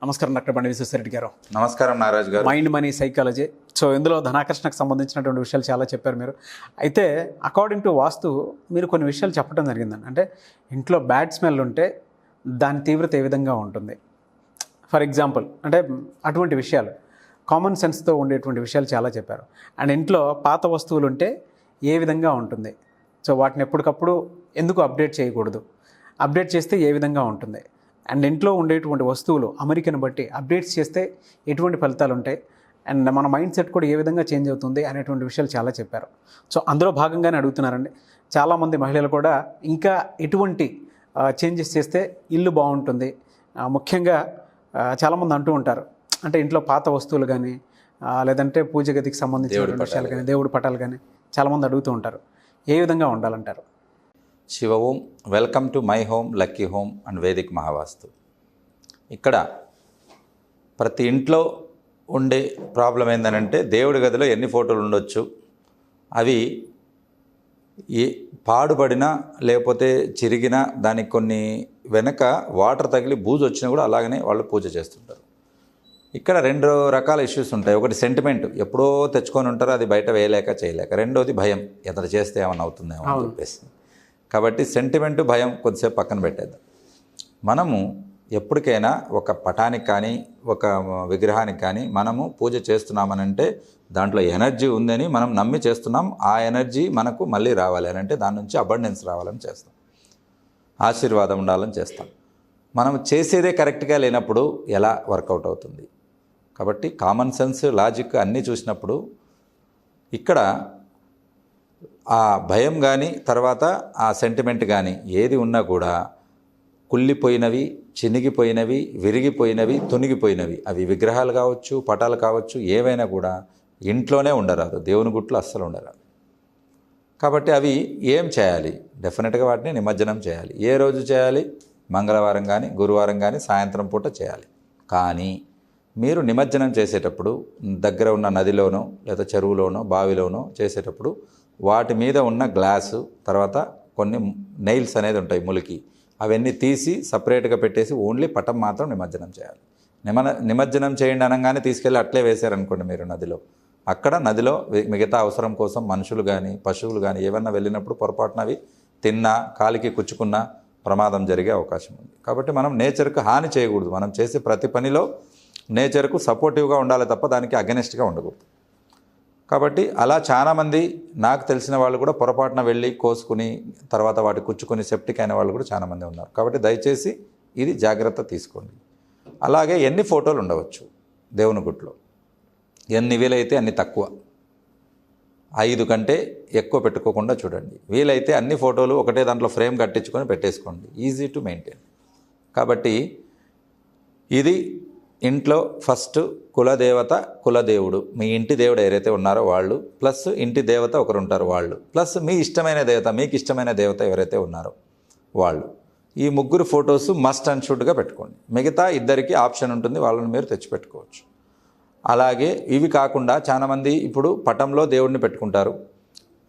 నమస్కారం డాక్టర్ బండి విశ్వేశ్వర రెడ్డి గారు. నమస్కారం నారాజ్ గారు. Mind money psychology. సో ఇందులో ధనాకర్షణకు సంబంధించినటువంటి విషయాలు చాలా చెప్పారు మీరు. అయితే అకార్డింగ్ టు వాస్తు మీరు కొన్ని విషయాలు చెప్పడం జరిగిందండి. అంటే ఇంట్లో బ్యాడ్ స్మెల్ ఉంటే దాని తీవ్రత ఏ విధంగా ఉంటుంది, ఫర్ ఎగ్జాంపుల్ అంటే అటువంటి విషయాలు కామన్ సెన్స్తో ఉండేటువంటి విషయాలు చాలా చెప్పారు. అండ్ ఇంట్లో పాత వస్తువులు ఉంటే ఏ విధంగా ఉంటుంది, సో వాటిని ఎప్పటికప్పుడు ఎందుకు అప్డేట్ చేయకూడదు, అప్డేట్ చేస్తే ఏ విధంగా ఉంటుంది, అండ్ ఇంట్లో ఉండేటువంటి వస్తువులు అమరికను బట్టి అప్డేట్స్ చేస్తే ఎటువంటి ఫలితాలు ఉంటాయి, అండ్ మన మైండ్ సెట్ కూడా ఏ విధంగా చేంజ్ అవుతుంది అనేటువంటి విషయాలు చాలా చెప్పారు. సో అందులో భాగంగానే అడుగుతున్నారండి. చాలామంది మహిళలు కూడా ఇంకా ఎటువంటి చేంజెస్ చేస్తే ఇల్లు బాగుంటుంది, ముఖ్యంగా చాలామంది అంటూ ఉంటారు అంటే ఇంట్లో పాత వస్తువులు కానీ లేదంటే పూజ గదికి సంబంధించిన విషయాలు కానీ దేవుడి పటాలు కానీ చాలామంది అడుగుతూ ఉంటారు. ఏ విధంగా ఉండాలంటారు? Shiva Om, welcome to my home lucky home and Vedic Mahavastu. ఇక్కడ ప్రతి ఇంట్లో ఉండే ప్రాబ్లం ఏంటంటే దేవుడి గదిలో ఎన్ని ఫోటోలు ఉండొచ్చు, అవి పాడుపడినా లేకపోతే చిరిగినా దానికి కొన్ని వెనక వాటర్ తగిలి బూజు వచ్చినా కూడా అలాగనే వాళ్ళు పూజ చేస్తుంటారు. ఇక్కడ రెండు రకాల ఇష్యూస్ ఉంటాయి. ఒకటి సెంటిమెంట్, ఎప్పుడో తెచ్చుకొని ఉంటారో అది బయట వేయలేక చేయలేక. రెండోది భయం, ఎతను చేస్తే ఏమైనా అవుతుందేమో అని చెప్పేసి. కాబట్టి సెంటిమెంటు భయం కొద్దిసేపు పక్కన పెట్టేద్దాం. మనము ఎప్పటికైనా ఒక పటానికి కానీ ఒక విగ్రహానికి కానీ మనము పూజ చేస్తున్నామనంటే దాంట్లో ఎనర్జీ ఉందని మనం నమ్మి చేస్తున్నాం. ఆ ఎనర్జీ మనకు మళ్ళీ రావాలి అని అంటే దాని నుంచి అబండెన్స్ రావాలని చేస్తాం, ఆశీర్వాదం ఉండాలని చేస్తాం. మనం చేసేదే కరెక్ట్గా లేనప్పుడు ఎలా వర్కౌట్ అవుతుంది? కాబట్టి కామన్ సెన్స్, లాజిక్ అన్నీ చూసినప్పుడు ఇక్కడ ఆ భయం కానీ తర్వాత ఆ సెంటిమెంట్ కానీ ఏది ఉన్నా కూడా కుళ్ళిపోయినవి, చినిగిపోయినవి, విరిగిపోయినవి, తునిగిపోయినవి, అవి విగ్రహాలు కావచ్చు, పటాలు కావచ్చు, ఏవైనా కూడా ఇంట్లోనే ఉండరాదు, దేవుని గుట్లో అస్సలు ఉండరాదు. కాబట్టి అవి ఏం చేయాలి? డెఫినెట్గా వాటిని నిమజ్జనం చేయాలి. ఏ రోజు చేయాలి? మంగళవారం కానీ గురువారం కానీ సాయంత్రం పూట చేయాలి. కానీ మీరు నిమజ్జనం చేసేటప్పుడు దగ్గర ఉన్న నదిలోనో లేదా చెరువులోనో బావిలోనో చేసేటప్పుడు వాటి మీద ఉన్న గ్లాసు తర్వాత కొన్ని నెయిల్స్ అనేది ఉంటాయి ములికి, అవన్నీ తీసి సపరేట్గా పెట్టేసి ఓన్లీ పటం మాత్రం నిమజ్జనం చేయాలి. నిమజ్జనం చేయండి అనగానే తీసుకెళ్ళి అట్లే వేశారనుకోండి మీరు నదిలో, అక్కడ నదిలో మిగతా అవసరం కోసం మనుషులు కానీ పశువులు కానీ ఏమన్నా వెళ్ళినప్పుడు పొరపాటున అవి తిన్నా కాలికి కుచ్చుకున్నా ప్రమాదం జరిగే అవకాశం ఉంది. కాబట్టి మనం నేచర్కు హాని చేయకూడదు. మనం చేసే ప్రతి పనిలో నేచర్కు సపోర్టివ్గా ఉండాలి తప్ప దానికి అగెనిస్ట్గా ఉండకూడదు. కాబట్టి అలా చాలామంది నాకు తెలిసిన వాళ్ళు కూడా పొరపాటున వెళ్ళి కోసుకుని తర్వాత వాటి కుచ్చుకొని సెప్టిక్ అయిన వాళ్ళు కూడా చాలామంది ఉన్నారు. కాబట్టి దయచేసి ఇది జాగ్రత్త తీసుకోండి. అలాగే ఎన్ని ఫోటోలు ఉండవచ్చు దేవుని గుట్లో? ఎన్ని వీలైతే అన్ని తక్కువ, 5 కంటే ఎక్కువ పెట్టుకోకుండా చూడండి. వీలైతే అన్ని ఫోటోలు ఒకటే దాంట్లో ఫ్రేమ్ కట్టించుకొని పెట్టేసుకోండి, ఈజీ టు మెయింటైన్. కాబట్టి ఇది ఇంట్లో ఫస్ట్ కులదేవత, కులదేవుడు, మీ ఇంటి దేవుడు ఎవరైతే ఉన్నారో వాళ్ళు, ప్లస్ ఇంటి దేవత ఒకరు ఉంటారు వాళ్ళు, ప్లస్ మీ ఇష్టమైన దేవత, మీకు ఇష్టమైన దేవత ఎవరైతే ఉన్నారో వాళ్ళు. ఈ ముగ్గురు ఫొటోస్ మస్ట్ అండ్ షుడ్గా పెట్టుకోండి. మిగతా ఇద్దరికి ఆప్షన్ ఉంటుంది, వాళ్ళని మీరు తెచ్చిపెట్టుకోవచ్చు. అలాగే ఇవి కాకుండా చాలామంది ఇప్పుడు పటంలో దేవుడిని పెట్టుకుంటారు,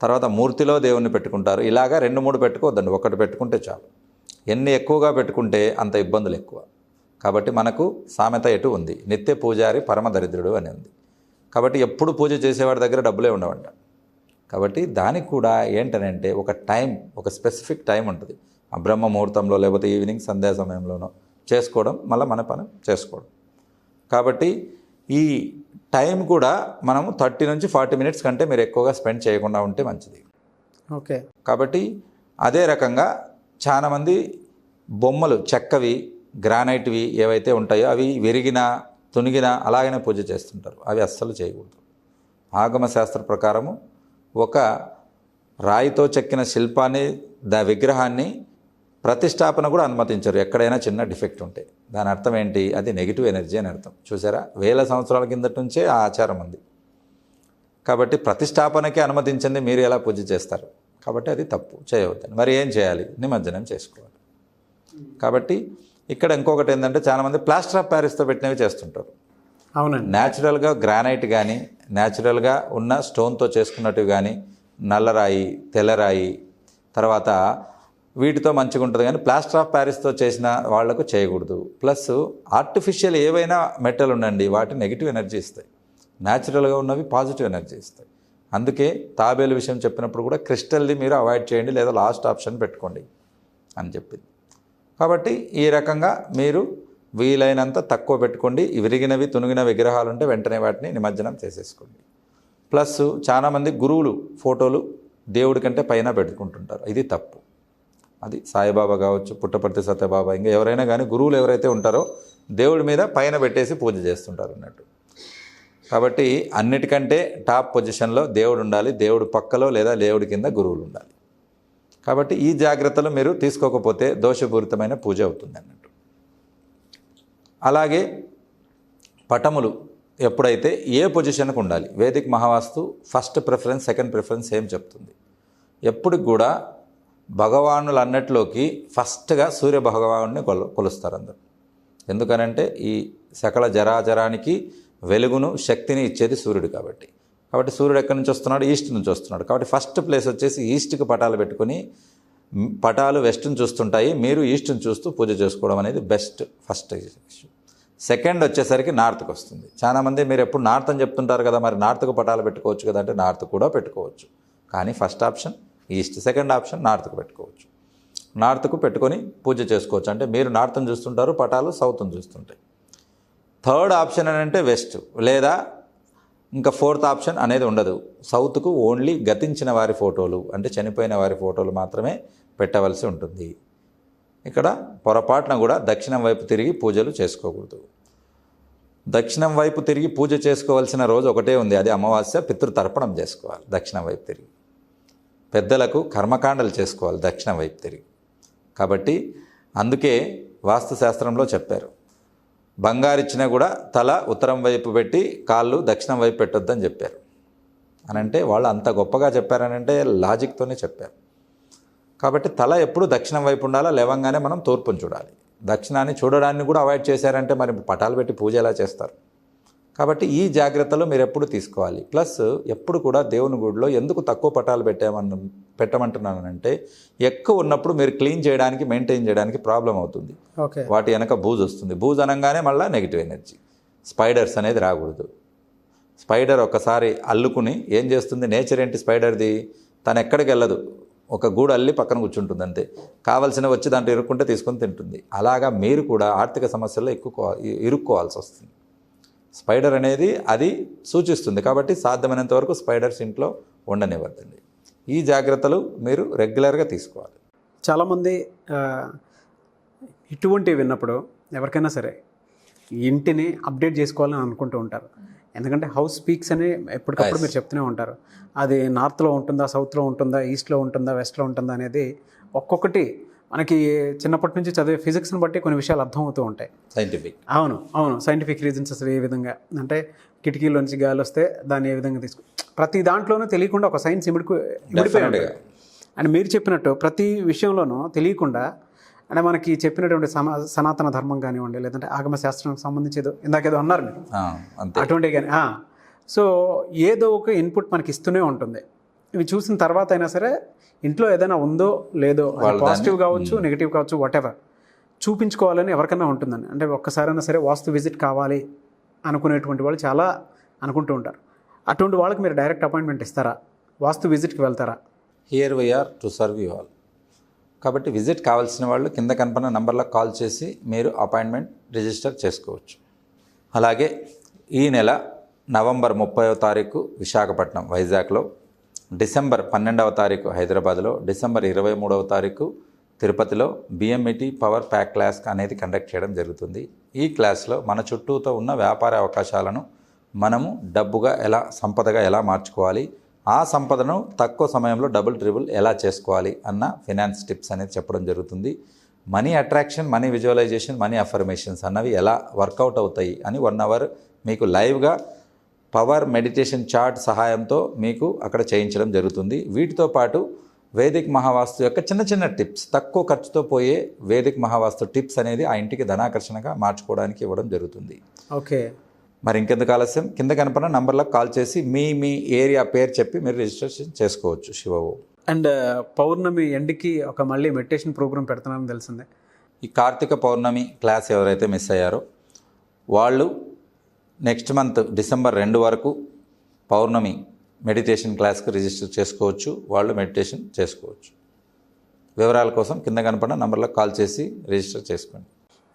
తర్వాత మూర్తిలో దేవుడిని పెట్టుకుంటారు. ఇలాగా 2-3 పెట్టుకోవద్దండి, ఒకటి పెట్టుకుంటే చాలు. ఎన్ని ఎక్కువగా పెట్టుకుంటే అంత ఇబ్బందులు ఎక్కువ. కాబట్టి మనకు సామెత ఎటు ఉంది, నిత్య పూజారి పరమ దరిద్రుడు అని ఉంది. కాబట్టి ఎప్పుడు పూజ చేసేవాడి దగ్గర డబ్బులే ఉండవంట. కాబట్టి దానికి కూడా ఏంటనంటే ఒక టైం, ఒక స్పెసిఫిక్ టైం ఉంటుంది. ఆ బ్రహ్మ ముహూర్తంలో లేకపోతే ఈవినింగ్ సంధ్యా సమయంలోనో చేసుకోవడం, మళ్ళీ మన పని చేసుకోవడం. కాబట్టి ఈ టైం కూడా మనము 30 నుంచి 40 మినిట్స్ కంటే మీరు ఎక్కువగా స్పెండ్ చేయకుండా ఉంటే మంచిది. ఓకే. కాబట్టి అదే రకంగా చాలామంది బొమ్మలు చెక్కవి, గ్రానైట్వి ఏవైతే ఉంటాయో అవి విరిగినా తునిగినా అలాగనే పూజ చేస్తుంటారు. అవి అస్సలు చేయకూడదు. ఆగమ శాస్త్ర ప్రకారము ఒక రాయితో చెక్కిన శిల్పాన్ని, విగ్రహాన్ని ప్రతిష్టాపన కూడా అనుమతించరు ఎక్కడైనా చిన్న డిఫెక్ట్ ఉంటే. దాని అర్థం ఏంటి? అది నెగిటివ్ ఎనర్జీ అని అర్థం. చూసారా, 1000 సంవత్సరాల కిందటి నుంచే ఆ ఆచారం ఉంది. కాబట్టి ప్రతిష్టాపనకే అనుమతించింది, మీరు ఎలా పూజ చేస్తారు? కాబట్టి అది తప్పు, చేయవద్దని. మరి ఏం చేయాలి? నిమజ్జనం చేసుకోవాలి. కాబట్టి ఇక్కడ ఇంకొకటి ఏంటంటే చాలామంది ప్లాస్టర్ ఆఫ్ ప్యారిస్తో పెట్టినవి చేస్తుంటారు. అవునండి. న్యాచురల్గా గ్రానైట్ కానీ న్యాచురల్గా ఉన్న స్టోన్తో చేసుకున్నట్టు కానీ నల్లరాయి, తెల్లరాయి, తర్వాత వీటితో మంచిగా ఉంటుంది, కానీ ప్లాస్టర్ ఆఫ్ ప్యారిస్తో చేసిన వాళ్లకు చేయకూడదు. ప్లస్ ఆర్టిఫిషియల్ ఏవైనా మెటల్ ఉండండి, వాటి నెగిటివ్ ఎనర్జీ ఇస్తాయి, న్యాచురల్గా ఉన్నవి పాజిటివ్ ఎనర్జీ ఇస్తాయి. అందుకే తాబేలు విషయం చెప్పినప్పుడు కూడా క్రిస్టల్ది మీరు అవాయిడ్ చేయండి, లేదా లాస్ట్ ఆప్షన్ పెట్టుకోండి అని చెప్పింది. కాబట్టి ఈ రకంగా మీరు వీలైనంత తక్కువ పెట్టుకోండి. విరిగినవి తునిగిన విగ్రహాలు ఉంటే వెంటనే వాటిని నిమజ్జనం చేసేసుకోండి. ప్లస్ చాలామంది గురువులు ఫోటోలు దేవుడి కంటే పైన పెట్టుకుంటుంటారు, ఇది తప్పు. అది సాయిబాబా కావచ్చు, పుట్టపర్తి సత్యబాబా, ఇంకా ఎవరైనా కానీ గురువులు ఎవరైతే ఉంటారో దేవుడి మీద పైన పెట్టేసి పూజ చేస్తుంటారు అన్నట్టు. కాబట్టి అన్నిటికంటే టాప్ పొజిషన్లో దేవుడు ఉండాలి, దేవుడు పక్కలో లేదా దేవుడి కింద గురువులు ఉండాలి. కాబట్టి ఈ జాగ్రత్తలు మీరు తీసుకోకపోతే దోషపూరితమైన పూజ అవుతుంది అన్నట్టు. అలాగే పటములు ఎప్పుడైతే ఏ పొజిషన్కు ఉండాలి, Vedic Mahavastu first preference second preference ఏం చెప్తుంది, ఎప్పటికి కూడా భగవానులు అన్నట్లోకి ఫస్ట్గా సూర్య భగవానుడిని కొలుస్తారు అందరూ. ఎందుకనంటే ఈ సకల జరాచరానికి వెలుగును శక్తిని ఇచ్చేది సూర్యుడు కాబట్టి సూర్యుడు ఎక్కడి నుంచి వస్తున్నాడు, ఈస్ట్ నుంచి వస్తున్నాడు. కాబట్టి ఫస్ట్ ప్లేస్ వచ్చేసి ఈస్ట్కి పటాలు పెట్టుకొని, పటాలు వెస్ట్ని చూస్తుంటాయి, మీరు ఈస్ట్ని చూస్తూ పూజ చేసుకోవడం అనేది బెస్ట్ ఫస్ట్ ఇష్యూ. సెకండ్ వచ్చేసరికి నార్త్కి వస్తుంది. చాలామంది మీరు ఎప్పుడు నార్త్ అని చెప్తుంటారు కదా, మరి నార్త్కు పటాలు పెట్టుకోవచ్చు కదా అంటే నార్త్ కూడా పెట్టుకోవచ్చు, కానీ first option east, second option నార్త్కు పెట్టుకోవచ్చు. నార్త్కు పెట్టుకొని పూజ చేసుకోవచ్చు. అంటే మీరు నార్త్ని చూస్తుంటారు, పటాలు సౌత్ని చూస్తుంటాయి. థర్డ్ ఆప్షన్ అని అంటే వెస్ట్, లేదా ఇంకా ఫోర్త్ ఆప్షన్ అనేది ఉండదు. సౌత్కు ఓన్లీ గతించిన వారి ఫోటోలు, అంటే చనిపోయిన వారి ఫోటోలు మాత్రమే పెట్టవలసి ఉంటుంది. ఇక్కడ పొరపాటున కూడా దక్షిణం వైపు తిరిగి పూజలు చేసుకోకూడదు. దక్షిణం వైపు తిరిగి పూజ చేసుకోవాల్సిన రోజు ఒకటే ఉంది, అది అమావాస్య. పితృతర్పణం చేసుకోవాలి దక్షిణం వైపు తిరిగి, పెద్దలకు కర్మకాండలు చేసుకోవాలి దక్షిణం వైపు తిరిగి. కాబట్టి అందుకే వాస్తుశాస్త్రంలో చెప్పారు, బంగారు ఇచ్చినా కూడా తల ఉత్తరం వైపు పెట్టి కాళ్ళు దక్షిణం వైపు పెట్టొద్దని చెప్పారు. అనంటే వాళ్ళు అంత గొప్పగా చెప్పారనంటే లాజిక్తోనే చెప్పారు. కాబట్టి తల ఎప్పుడు దక్షిణం వైపు ఉండాలా, లేవంగానే మనం తూర్పును చూడాలి. దక్షిణాన్ని చూడడాన్ని కూడా అవాయిడ్ చేశారంటే మరి పటాలు పెట్టి పూజ ఎలా చేస్తారు? కాబట్టి ఈ జాగ్రత్తలు మీరు ఎప్పుడు తీసుకోవాలి. ప్లస్ ఎప్పుడు కూడా దేవుని గుడిలో ఎందుకు తక్కువ పటాలు పెట్టమంటున్నానంటే, ఎక్కువ ఉన్నప్పుడు మీరు క్లీన్ చేయడానికి మెయింటైన్ చేయడానికి ప్రాబ్లం అవుతుంది. వాటి వెనక బూజు వస్తుంది. బూజు అనగానే మళ్ళీ నెగిటివ్ ఎనర్జీ, స్పైడర్స్ అనేది రాకూడదు. స్పైడర్ ఒక్కసారి అల్లుకుని ఏం చేస్తుంది, నేచర్ ఏంటి స్పైడర్ది, తను ఎక్కడికి వెళ్ళదు, ఒక గూడు అల్లి పక్కన కూర్చుంటుంది అంతే. కావాల్సిన వచ్చి దాంట్లో ఇరుక్కుంటే తీసుకొని తింటుంది. అలాగా మీరు కూడా ఆర్థిక సమస్యల్లో ఇరుక్కోవాల్సి వస్తుంది. స్పైడర్ అనేది అది సూచిస్తుంది. కాబట్టి సాధ్యమైనంత వరకు స్పైడర్స్ ఇంట్లో ఉండనివ్వద్దండి. ఈ జాగ్రత్తలు మీరు రెగ్యులర్గా తీసుకోవాలి. చాలామంది ఇటువంటివి విన్నప్పుడు ఎవరికైనా సరే ఇంటిని అప్డేట్ చేసుకోవాలని అనుకుంటూ ఉంటారు. ఎందుకంటే హౌస్ స్పీక్స్ అని ఎప్పటికప్పుడు మీరు చెప్తూనే ఉంటారు. అది నార్త్లో ఉంటుందా, సౌత్లో ఉంటుందా, ఈస్ట్లో ఉంటుందా, వెస్ట్లో ఉంటుందా అనేది ఒక్కొక్కటి మనకి చిన్నప్పటి నుంచి చదివే ఫిజిక్స్ని బట్టి కొన్ని విషయాలు అర్థమవుతూ ఉంటాయి. సైంటిఫిక్ అవును సైంటిఫిక్ రీజన్స్ అసలు ఏ విధంగా అంటే కిటికీలోంచి గాలి వస్తే దాన్ని ఏ విధంగా ప్రతి దాంట్లోనూ తెలియకుండా ఒక సైన్స్ ఇమిడిపోయాడు. అండ్ మీరు చెప్పినట్టు ప్రతి విషయంలోనూ తెలియకుండా అంటే మనకి చెప్పినటువంటి సనాతన ధర్మం కానివ్వండి, లేదంటే ఆగమ శాస్త్రానికి సంబంధించేదో ఇందాకేదో అన్నారు మీరు, అటువంటివి కానీ సో ఏదో ఒక ఇన్పుట్ మనకి ఇస్తూనే ఉంటుంది. ఇవి చూసిన తర్వాత అయినా సరే ఇంట్లో ఏదైనా ఉందో లేదో, పాజిటివ్ కావచ్చు నెగిటివ్ కావచ్చు, వాట్ ఎవర్ చూపించుకోవాలని ఎవరికైనా ఉంటుందండి. అంటే ఒక్కసారైనా సరే వాస్తు విజిట్ కావాలి అనుకునేటువంటి వాళ్ళు చాలా అనుకుంటూ ఉంటారు. అటువంటి వాళ్ళకి మీరు డైరెక్ట్ అపాయింట్మెంట్ ఇస్తారా, వాస్తు విజిట్కి వెళ్తారా? Here we are to serve you all. కాబట్టి విజిట్ కావాల్సిన వాళ్ళు కింద కనపడిన నంబర్లకు కాల్ చేసి మీరు అపాయింట్మెంట్ రిజిస్టర్ చేసుకోవచ్చు. అలాగే ఈ నెల నవంబర్ 30వ తారీఖు విశాఖపట్నం వైజాగ్లో, డిసెంబర్ 12వ తారీఖు హైదరాబాద్లో, డిసెంబర్ 23వ తారీఖు తిరుపతిలో బిఎంఈటీ పవర్ ప్యాక్ క్లాస్ అనేది కండక్ట్ చేయడం జరుగుతుంది. ఈ క్లాస్లో మన చుట్టూతో ఉన్న వ్యాపార అవకాశాలను మనము డబ్బుగా సంపదగా ఎలా మార్చుకోవాలి, ఆ సంపదను తక్కువ సమయంలో డబుల్ ట్రిబుల్ ఎలా చేసుకోవాలి అన్న ఫినాన్స్ టిప్స్ అనేది చెప్పడం జరుగుతుంది. Money attraction, money visualisation, money affirmations అన్నవి ఎలా వర్కౌట్ అవుతాయి అని 1 అవర్ మీకు లైవ్గా పవర్ మెడిటేషన్ చార్ట్ సహాయంతో మీకు అక్కడ చేయించడం జరుగుతుంది. వీటితో పాటు వేదిక్ మహావాస్తు యొక్క చిన్న చిన్న టిప్స్, తక్కువ ఖర్చుతో పోయే వేదిక్ మహావాస్తు టిప్స్ అనేది ఆ ఇంటికి ధనాకర్షణగా మార్చుకోవడానికి ఇవ్వడం జరుగుతుంది. ఓకే, మరి ఇంకెందుకు ఆలస్యం, కింద కనపడిన నంబర్లకు కాల్ చేసి మీ ఏరియా పేరు చెప్పి మీరు రిజిస్ట్రేషన్ చేసుకోవచ్చు. శివవు అండ్ పౌర్ణమి ఎండ్కి ఒక మళ్ళీ మెడిటేషన్ ప్రోగ్రామ్ పెడుతున్నారని తెలిసిందే. ఈ కార్తీక పౌర్ణమి క్లాస్ ఎవరైతే మిస్ అయ్యారో వాళ్ళు నెక్స్ట్ మంత్ డిసెంబర్ 2 వరకు పౌర్ణమి మెడిటేషన్ క్లాస్కి రిజిస్టర్ చేసుకోవచ్చు. వాళ్ళు మెడిటేషన్ చేసుకోవచ్చు. వివరాల కోసం కింద కనపడిన నంబర్లో కాల్ చేసి రిజిస్టర్ చేసుకోండి.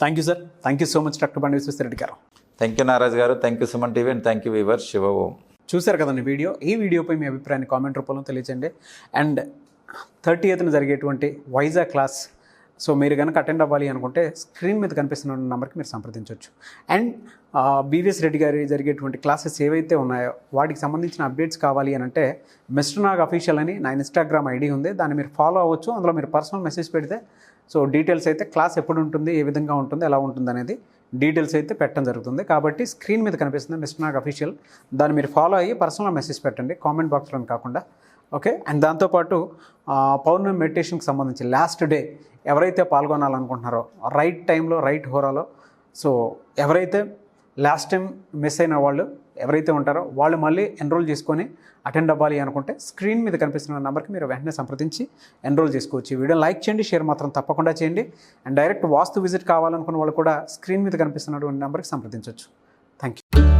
Thank you sir. Thank you so much doctor Bandi Vishweshwara Reddy garu. Thank you Naraj garu. Thank you Suman TV and thank you viewer. Shiva Om. చూశారు కదండి వీడియో. ఈ వీడియోపై మీ అభిప్రాయాన్ని కామెంట్ రూపంలో తెలియజేయండి. అండ్ 30th జరిగేటువంటి వైజాగ్ క్లాస్ సో మీరు కనుక అటెండ్ అవ్వాలి అనుకుంటే స్క్రీన్ మీద కనిపిస్తున్న నెంబర్కి మీరు సంప్రదించవచ్చు. అండ్ బీవీఎస్ రెడ్డి గారి జరిగేటువంటి క్లాసెస్ ఏవైతే ఉన్నాయో వాటికి సంబంధించిన అప్డేట్స్ కావాలి అని అంటే మిస్టర్ నాగ్ అఫీషియల్ అని నా ఇన్స్టాగ్రామ్ ఐడి ఉంది, దాన్ని మీరు ఫాలో అవ్వచ్చు. అందులో మీరు పర్సనల్ మెసేజ్ పెడితే సో డీటెయిల్స్ అయితే క్లాస్ ఎప్పుడు ఉంటుంది, ఏ విధంగా ఉంటుంది, ఎలా ఉంటుంది అనేది డీటెయిల్స్ అయితే పెట్టడం జరుగుతుంది. కాబట్టి స్క్రీన్ మీద కనిపిస్తుంది మిస్టర్ నాగ్ అఫీషియల్, దాన్ని మీరు ఫాలో అయ్యి పర్సనల్ మెసేజ్ పెట్టండి, కామెంట్ బాక్స్లో కాకుండా. ఓకే. అండ్ దాంతోపాటు పౌర్ణమి మెడిటేషన్కి సంబంధించి లాస్ట్ డే ఎవరైతే పాల్గొనాలనుకుంటున్నారో రైట్ టైంలో రైట్ హోరాలో సో ఎవరైతే లాస్ట్ టైం మిస్ అయిన వాళ్ళు ఎవరైతే ఉంటారో వాళ్ళు మళ్ళీ ఎన్రోల్ చేసుకొని అటెండ్ అవ్వాలి అనుకుంటే స్క్రీన్ మీద కనిపిస్తున్న నెంబర్కి మీరు వెంటనే సంప్రదించి ఎన్రోల్ చేసుకోవచ్చు. ఈ వీడియో లైక్ చేయండి, షేర్ మాత్రం తప్పకుండా చేయండి. అండ్ డైరెక్ట్ వాస్తు విజిట్ కావాలనుకున్న వాళ్ళు కూడా స్క్రీన్ మీద కనిపిస్తున్నటువంటి నెంబర్కి సంప్రదించవచ్చు. Thank you.